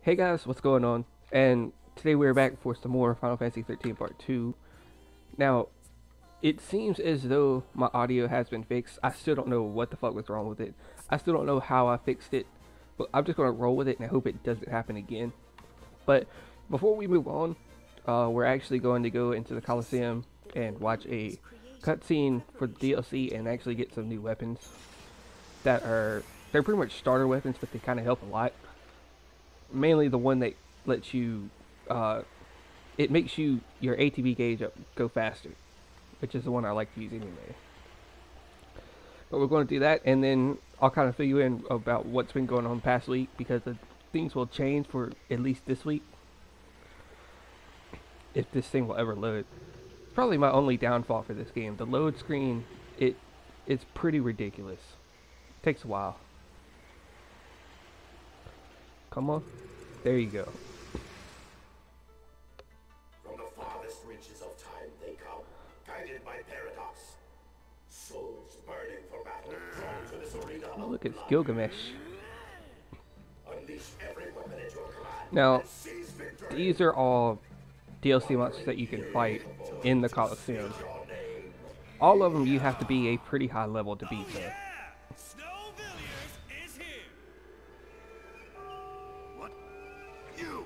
Hey guys, what's going on? And today we're back for some more Final Fantasy 13 Part 2. Now, it seems as though my audio has been fixed. I still don't know what the fuck was wrong with it. I still don't know how I fixed it, but I'm just going to roll with it and I hope it doesn't happen again. But before we move on, we're actually going to go into the Coliseum and watch a cutscene for the DLC and actually get some new weapons they're pretty much starter weapons, but they kind of help a lot. Mainly the one that lets you, it makes your ATB gauge go faster, which is the one I like to use anyway. But we're going to do that, and then I'll kind of fill you in about what's been going on past week, because things will change for at least this week, if this thing will ever load. Probably my only downfall for this game. The load screen, it's pretty ridiculous. It takes a while. Come on. There you go. From the farthest reaches of time they come, guided by paradox. Souls burning for battle, drawn to this arena of Look at blood. Gilgamesh. Unleash every weapon at your command. Now, And seize victory. these are all DLC monsters that you can fight in the Coliseum. All of them you have to be a pretty high level to beat though. Is here. What? You?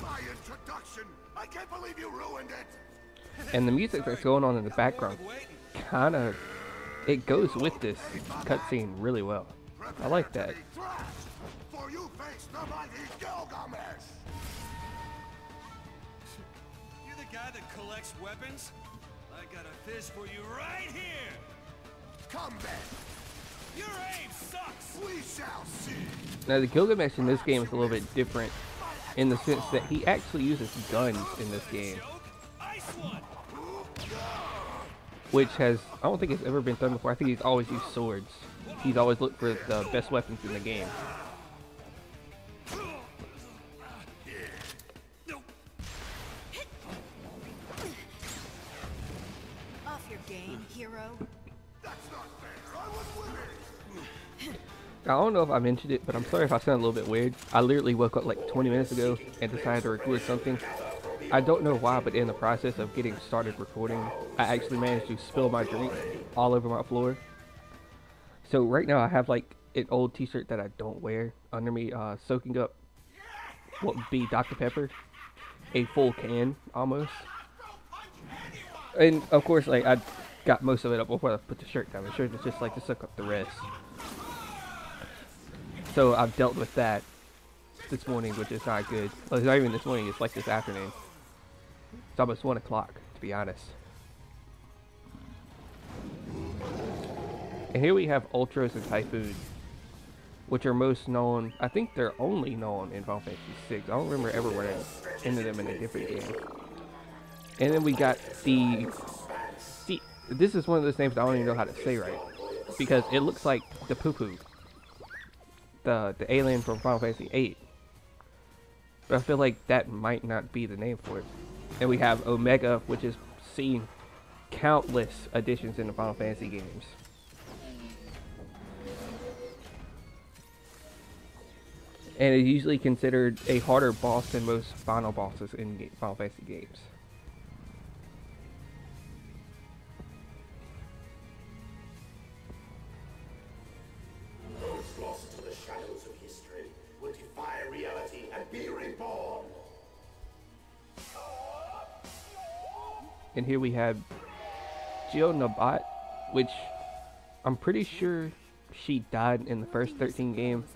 My introduction? I can't believe you ruined it. And the music that's going on in the background kinda, it goes with this cutscene really well. I like that. For you face the mighty Gilgamesh. You're the guy that collects weapons? I got a fish for you right here! Come back. Your aim sucks! We shall see. Now the Gilgamesh in this game is a little bit different in the sense that he actually uses guns in this game, Ice one! which I don't think it's ever been done before. I think he's always used swords. He's always looked for the best weapons in the game. Off your game, hero. That's not fair. I was winning. I don't know if I mentioned it, but I'm sorry if I sound a little bit weird. I literally woke up like 20 minutes ago and decided to record something. I don't know why, but in the process of getting started recording, I actually managed to spill my drink all over my floor. So right now I have like an old t-shirt that I don't wear under me, soaking up what would be Dr. Pepper, a full can almost. And of course, like, I got most of it up before I put the shirt down. The shirt is just like to soak up the rest. So I've dealt with that this morning, which is not good. Well, it's not even this morning, it's like this afternoon. It's almost 1 o'clock, to be honest. And here we have Ultros and Typhoon, which are most known, I think they're only known in Final Fantasy VI. I don't remember ever running into them in a different game. And then we got see, this is one of those names I don't even know how to say right, because it looks like the Poo-Poo, the alien from Final Fantasy VIII. But I feel like that might not be the name for it. And we have Omega, which has seen countless additions in the Final Fantasy games. And is usually considered a harder boss than most final bosses in Final Fantasy games. Those lost to the shadows of history will defy reality and be reborn. And here we have Nabat, which I'm pretty sure she died in the first 13 games.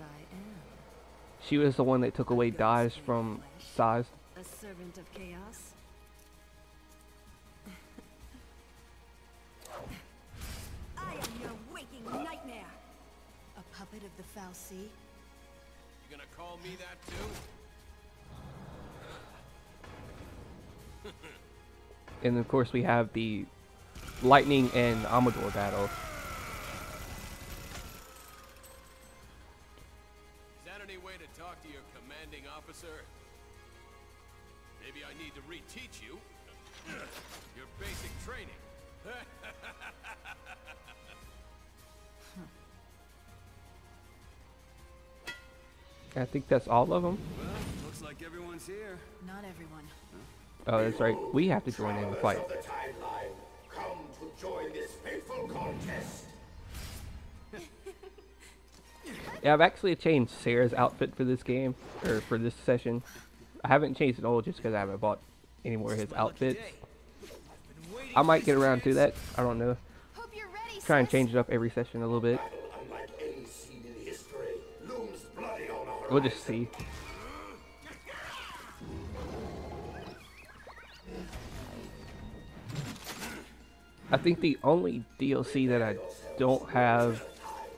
She was the one that took away Daz from Xiii. A servant of chaos. I am your waking nightmare. A puppet of the foul sea. You gonna call me that too? And of course we have the Lightning and Amador battle. Is that any way to talk to your commanding officer? Maybe I need to reteach you your basic training. I think that's all of them. Well, looks like everyone's here. Not everyone. Oh, that's right. We have to join in the fight. Of the timeline, come to join this fateful contest. Yeah, I've actually changed Sarah's outfit for this game, or for this session. I haven't changed it all just because I haven't bought any more of his outfits. I might get around to that. I don't know. Hope you're ready, Try and sis. change it up every session a little bit. Unlike any scene in history, looms bloody on the horizon. We'll just see. I think the only DLC that I don't have,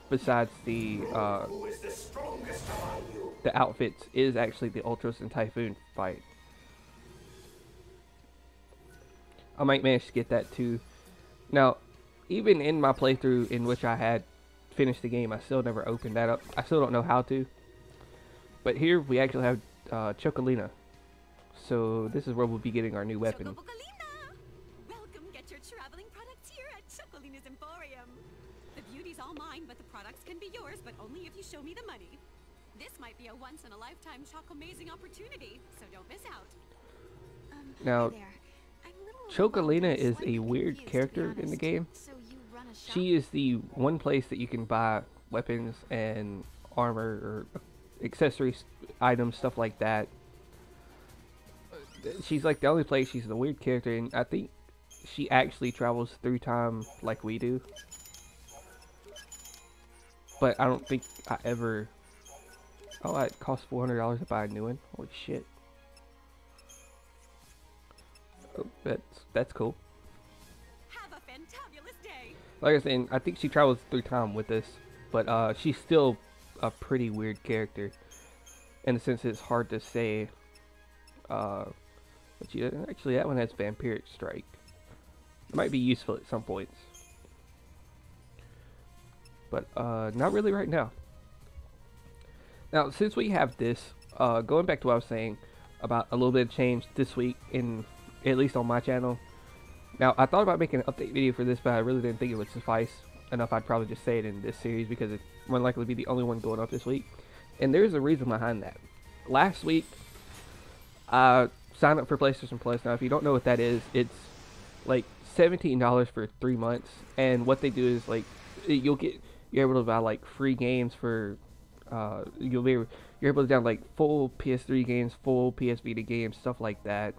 besides the outfits, is actually the Ultros and Typhoon fight. I might manage to get that too. Now, even in my playthrough in which I had finished the game, I still never opened that up. I still don't know how to. But here we actually have Chocolina. So this is where we'll be getting our new weapon. Chocobocolina! Welcome, get your traveling products here at Chocolina's Emporium. The beauty's all mine, but the products can be yours, but only if you show me the money. This might be a once-in-a-lifetime choc-amazing opportunity, so don't miss out. Now, Hi there. I'm a little Chocolina overwhelmed is by this a one, weird confused, to be character in the honest. game. So you run a shop? She is the one place that you can buy weapons and armor or accessories, items, stuff like that. She's like the only place. She's the weird character, and I think she actually travels through time like we do. But I don't think I ever... Oh, it costs $400 to buy a new one. Holy shit. Oh, that's cool. Have a fantabulous day. Like I was saying, I think she travels through time with us, but she's still a pretty weird character. In the sense it's hard to say. But actually, that one has Vampiric Strike. It might be useful at some points. But not really right now. Now, since we have this, going back to what I was saying about a little bit of change this week, at least on my channel. Now, I thought about making an update video for this, but I really didn't think it would suffice enough. I'd probably just say it in this series because it's more likely to be the only one going up this week. And there's a reason behind that. Last week, I signed up for PlayStation Plus. Now, if you don't know what that is, it's like $17 for 3 months. And what they do is like you're able to buy like free games for you're able to download like full PS3 games, full PS Vita games, stuff like that.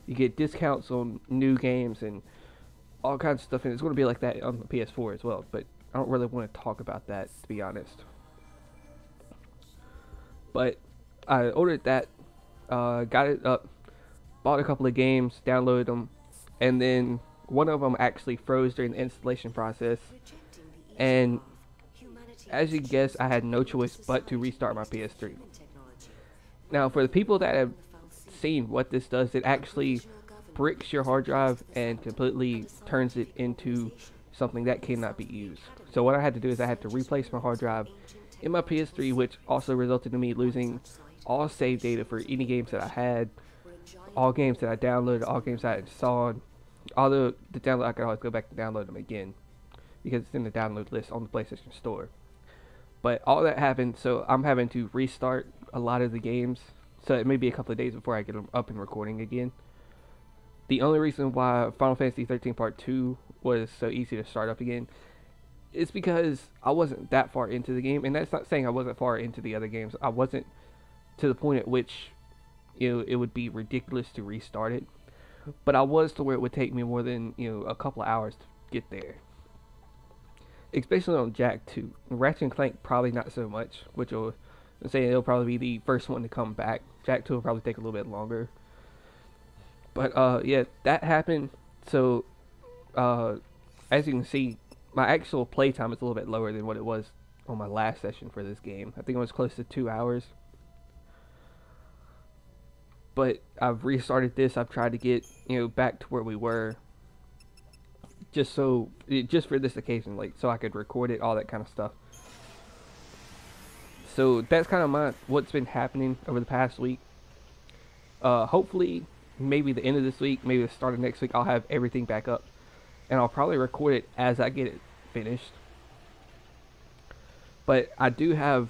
You get discounts on new games and all kinds of stuff, and it's going to be like that on the PS4 as well. But I don't really want to talk about that, to be honest. But I ordered that, got it up, bought a couple of games, downloaded them, and then one of them actually froze during the installation process. And as you can guess, I had no choice but to restart my PS3. Now, for the people that have seen what this does, it actually bricks your hard drive and completely turns it into something that cannot be used. So what I had to do is I had to replace my hard drive in my PS3, which also resulted in me losing all save data for any games that I had, all games that I downloaded, all games that I installed. Although the download, I could always go back and download them again because it's in the download list on the PlayStation Store. But all that happened, so I'm having to restart a lot of the games. So it may be a couple of days before I get them up and recording again. The only reason why Final Fantasy 13 Part 2 was so easy to start up again is because I wasn't that far into the game. And that's not saying I wasn't far into the other games. I wasn't to the point at which, you know, it would be ridiculous to restart it. But I was to where it would take me more than, you know, a couple of hours to get there. Especially on Jak 2. Ratchet and Clank probably not so much, which will say it'll probably be the first one to come back. Jak 2 will probably take a little bit longer. But yeah, that happened. So as you can see, my actual playtime is a little bit lower than what it was on my last session for this game. I think it was close to 2 hours. But I've restarted this. I've tried to get, you know, back to where we were. Just for this occasion, like, so I could record it, all that kind of stuff. So that's kind of what's been happening over the past week. Hopefully, maybe the end of this week, maybe the start of next week, I'll have everything back up. And I'll probably record it as I get it finished. But I do have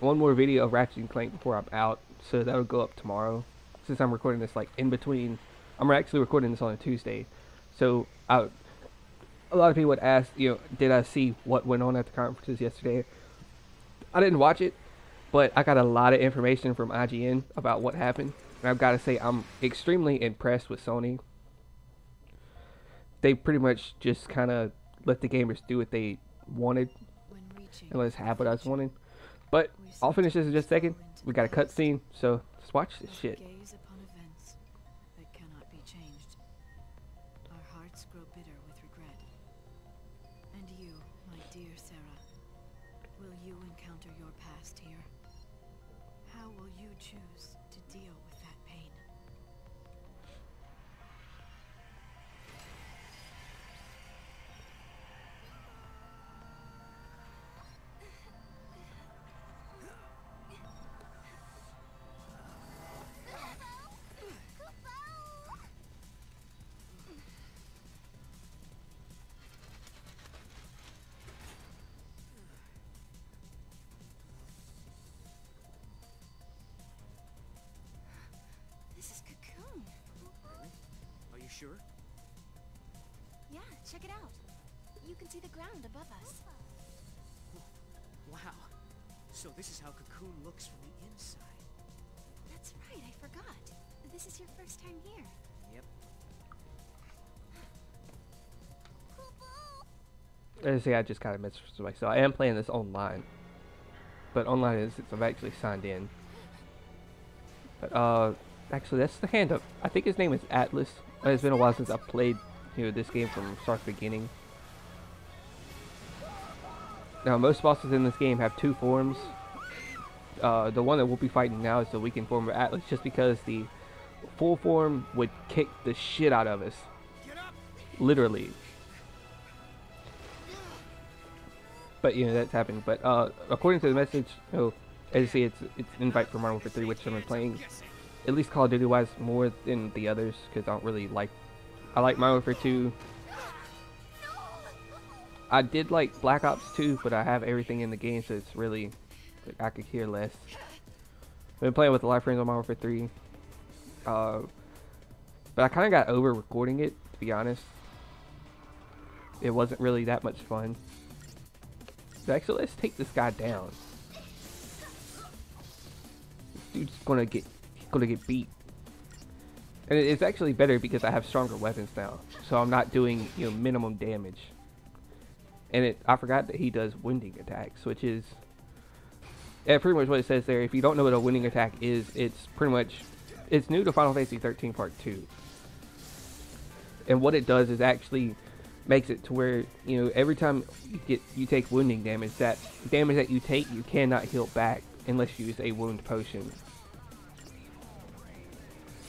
one more video of Ratchet and Clank before I'm out, so that'll go up tomorrow. Since I'm recording this like in between, I'm actually recording this on a Tuesday, so a lot of people would ask, you know, did I see what went on at the conferences yesterday? I didn't watch it, but I got a lot of information from IGN about what happened, and I've got to say I'm extremely impressed with Sony. They pretty much just kind of let the gamers do what they wanted and let us have what I was wanting. But I'll finish this in just a second. We got a cutscene, so let's watch this shit. Gaze upon events that cannot be changed. Our hearts grow bitter with regret. And you, my dear Sarah, will you encounter your past here? How will you choose to deal with that pain? This is Cocoon. Really? Are you sure? Yeah, check it out. You can see the ground above us. Wow. So this is how Cocoon looks from the inside. That's right, I forgot. This is your first time here. Yep. As I say, I just kind of missed myself. So I am playing this online, but online is since I've actually signed in. But actually, that's the hand up. I think his name is Atlas. It's been a while since I've played, you know, this game from start to beginning. Now, most bosses in this game have two forms. The one that we'll be fighting now is the weakened form of Atlas, just because the full form would kick the shit out of us. Literally. But, you know, that's happened. But, according to the message, you know, as you see, it's an invite for Modern Warfare 3, which I'm playing, at least Call of Duty wise, more than the others, because I don't really like, I like Modern Warfare 2. I did like Black Ops 2, but I have everything in the game, so it's really, like, I could care less. I've been playing with a lot of friends on Modern Warfare 3. But I kind of got over recording it, to be honest. It wasn't really that much fun. So actually, let's take this guy down. This dude's gonna get beat. And it's actually better because I have stronger weapons now, so I'm not doing, you know, minimum damage. And I forgot that he does winding attacks, which is pretty much what it says there. If you don't know what a winding attack is, it's pretty much, it's new to Final Fantasy 13 Part 2. And what it does is actually makes it to where, you know, every time you take wounding damage, that damage that you take, you cannot heal back unless you use a wound potion.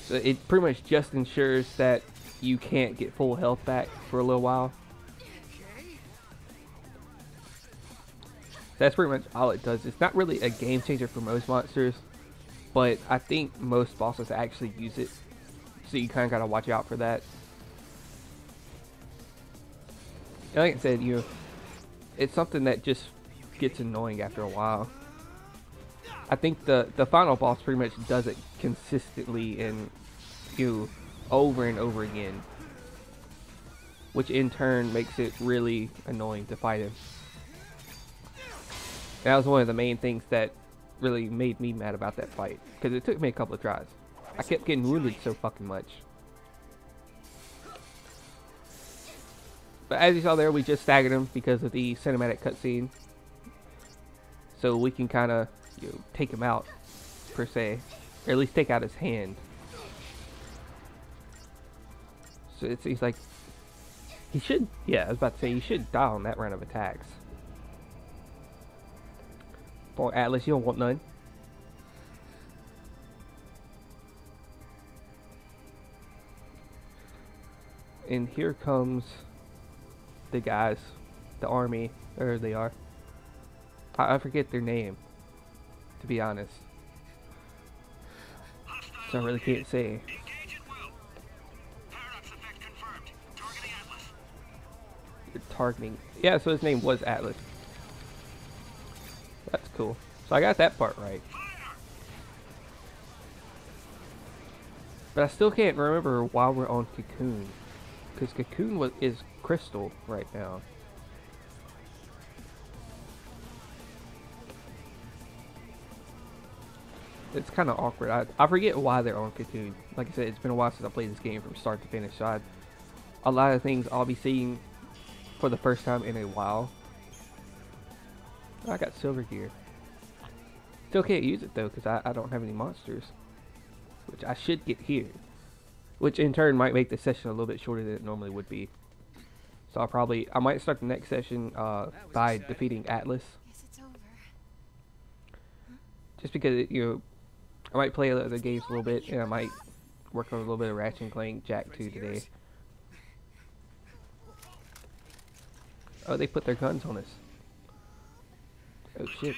So it pretty much just ensures that you can't get full health back for a little while. That's pretty much all it does. It's not really a game changer for most monsters, but I think most bosses actually use it, so you kind of gotta watch out for that. And like I said, you know, it's something that just gets annoying after a while. I think the final boss pretty much does it consistently and, you know, over and over again, which in turn makes it really annoying to fight him. And that was one of the main things that really made me mad about that fight, because it took me a couple of tries. I kept getting wounded so fucking much. But as you saw there, we just staggered him because of the cinematic cutscene, so we can kind of, you know, take him out, per se, or at least take out his hand. So it seems like he should, yeah, I was about to say, he should die on that round of attacks. Boy, Atlas, you don't want none. And here comes the guys, the army, there they are. I forget their name, to be honest. So I really can't say. You're targeting. Yeah, so his name was Atlas. That's cool. So I got that part right. But I still can't remember why we're on Cocoon. Because Cocoon is Crystal right now. It's kind of awkward. I forget why they're on Cocoon. Like I said, it's been a while since I played this game from start to finish. So a lot of things I'll be seeing for the first time in a while. I got silver gear. Still can't use it though because I don't have any monsters. Which I should get here. Which in turn might make the session a little bit shorter than it normally would be. So I might start the next session by defeating Atlas. Guess it's over. Just because, I might play other games a little bit, and I might work on a little bit of Ratchet and Clank Jack 2 today. Oh, they put their guns on us. Oh shit.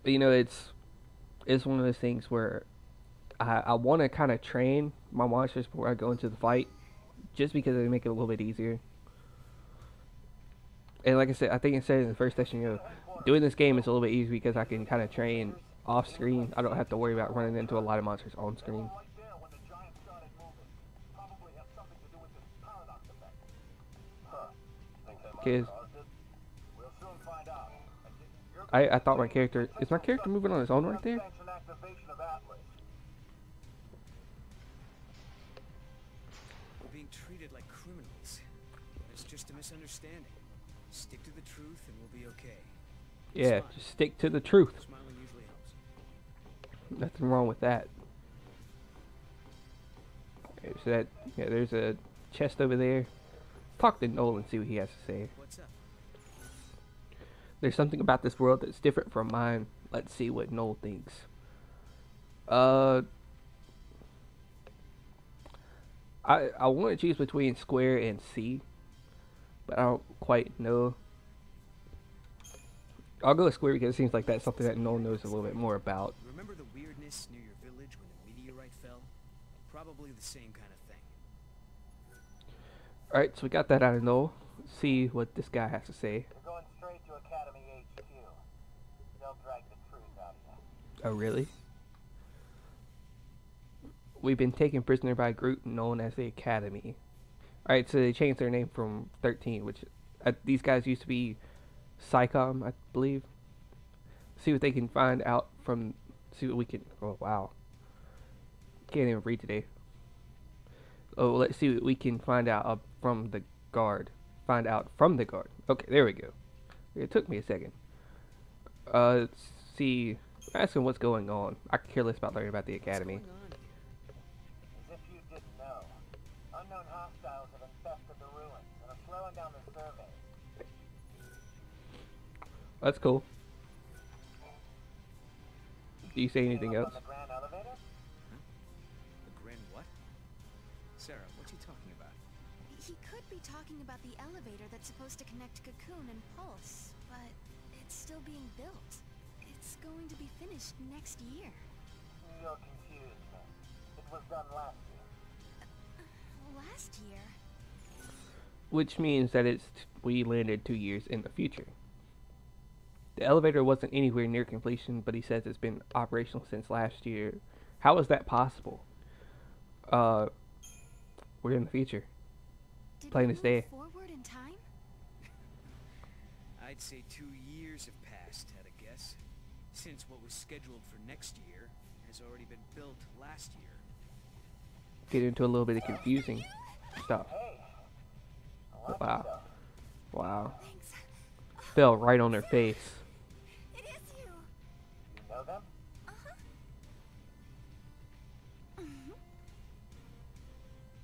But it's one of those things where I want to kind of train my monsters before I go into the fight, just because they make it a little bit easier. And like I said, I think I said in the first session, doing this game is a little bit easier because I can kind of train off screen. I don't have to worry about running into a lot of monsters on screen. Because I thought my character... Is my character moving on his own right there? We're being treated like criminals. It's just a misunderstanding. Stick to the truth and we'll be okay. Yeah, just stick to the truth. Smiling usually helps. Nothing wrong with that. Okay, so there's a chest over there. Talk to Noel and see what he has to say. What's up? There's something about this world that's different from mine. Let's see what Noel thinks. I want to choose between Square and Xiii, but I don't quite know. I'll go with Square because it seems like that's something that Noel knows a little bit more about. Remember the weirdness near your village when a meteorite fell? Probably the same kind of thing. Alright, so we got that out of Noel. Let's see what this guy has to say. You're going straight to Academy HQ. They'll drag the truth out of you. Oh, really? We've been taken prisoner by a group known as the Academy. Alright, so they changed their name from 13, which these guys used to be SciComm, I believe. See what they can find out from... See what we can... Oh, wow. Can't even read today. Oh, let's see what we can find out from the guard. Find out from the guard. Okay, there we go. It took me a second. Let's see. Asking what's going on. I could care less about learning about the Academy. What's going on here? As if you didn't know. Unknown hostiles have infested the ruins and are slowing down the survey. That's cool. Do you say anything else? On the grand elevator? The Grand what? Sarah, what's he talking about? He could be talking about the elevator that's supposed to connect Cocoon and Pulse, but it's still being built. It's going to be finished next year. You're confused, man. It was done last year. Last year? Which means that we landed 2 years in the future. The elevator wasn't anywhere near completion, but he says it's been operational since last year. How is that possible? We're in the future. Did Plain we as day. move forward in time? I'd say 2 years have passed, at a guess. Since what was scheduled for next year has already been built last year. Get into a little bit of confusing stuff. Wow. Wow. Thanks. Fell right on their face. It is you. You know them?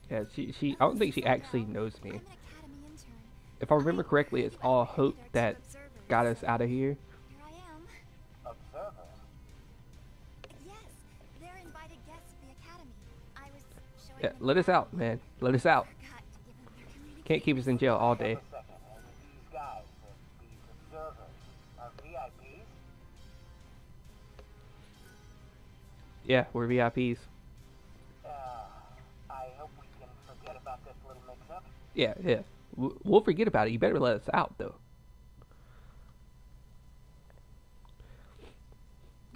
Yeah, she I don't think she actually knows me. I'm an Academy intern. If I remember correctly, it's all Hope that got us out of here. Here I am. Observers. Yes, they're invited guests of the Academy. I was showing Yeah, them let us out, man. Let us out. forgot to give them their communication. Can't keep us in jail all day. Second, and these guys, these observers, are VIPs? Yeah, we're VIPs. I hope we can forget about this little mix-up. Yeah, yeah. We'll forget about it. You better let us out, though.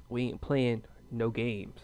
We ain't playing no games.